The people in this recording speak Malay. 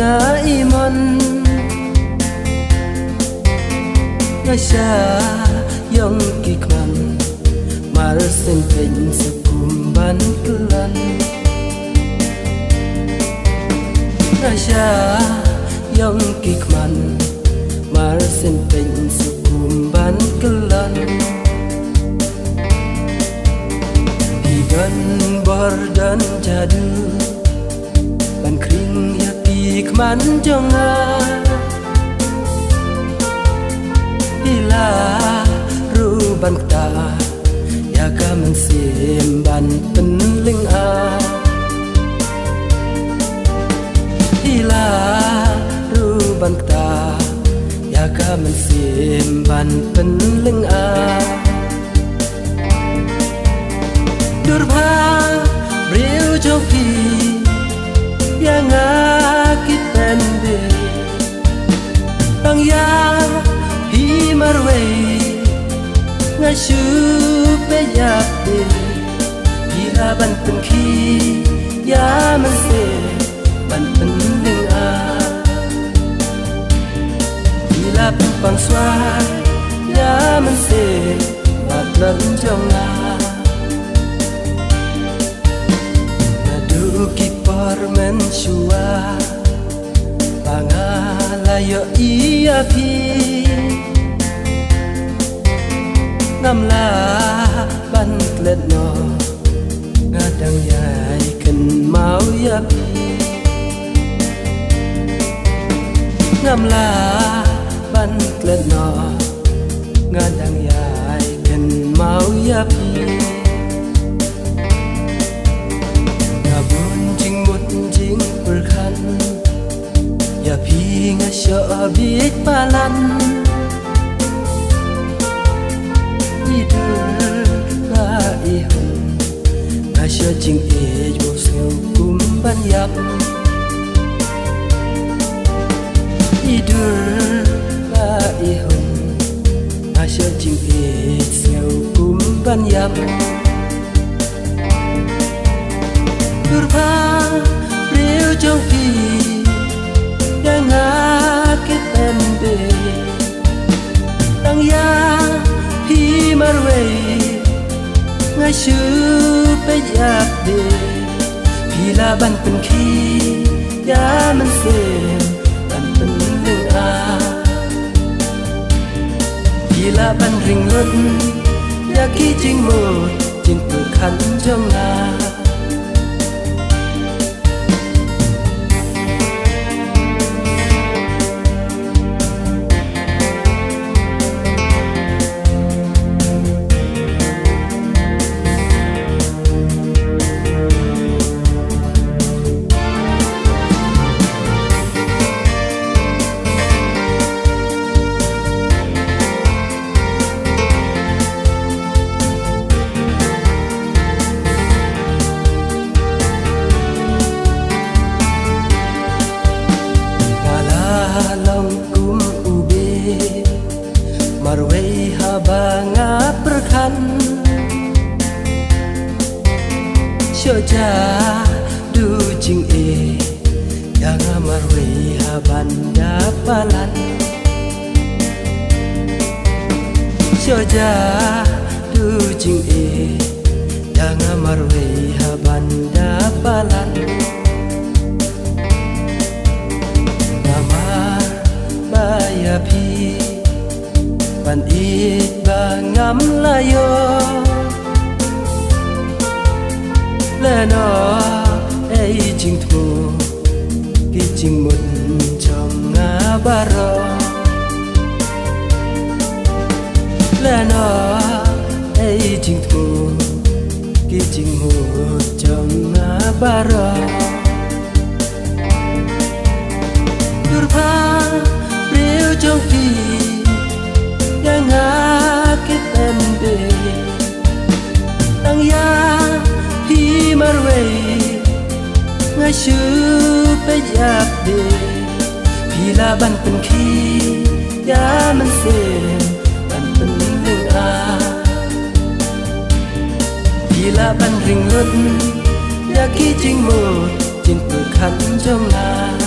nga iman nga siya yung kikman marasin pin sa kumban kelan nga siya yung kikman marasin pin sa kumban kelan hidan bordan jadu ban kring ya kikman jonga ila ruban ta ya kamen simban penling a ila ruban ta ya kamen simban penling a durba riu joki ya ngakit pende tang ya hi marwe nga shupe ya pe ila ban pen khi ya man se ban pen ling a ila pen pang swa ya man se bat lam jong a men shua pangalayo iya pi namla ban klet no ngadang yai ken mau ya pi namla ban klet no ngadang yai ken mau ya pi ya pi nga sho bit palan idur ka ihun nga sho jing e jo seu kum ban yap idur ka ihun nga sho jing e seu kum ban yap durba riu jong pi yang ngakit pende tang ya hi marwe nga shupe yak de pila ban pen khi ya man se ban pen ling a pila ban ring lun ya ki jing mo jing tu khan jong na marway habanga perkan shoja du jing e yang marway habanda palan shoja du jing e yang marway habanda palan namar baya pi ban it ba ngam layo le no ei jing thu ki jing mun chong nga baro le no ei jing thu ki jing mu chong nga baro durba riu jong pi yang ngakit pende tang ya hi marwe nga shupe yak de pila ban pen khi ya man se ban pen ling a pila ban ring lun ya ki jing mo jing tu khan jong na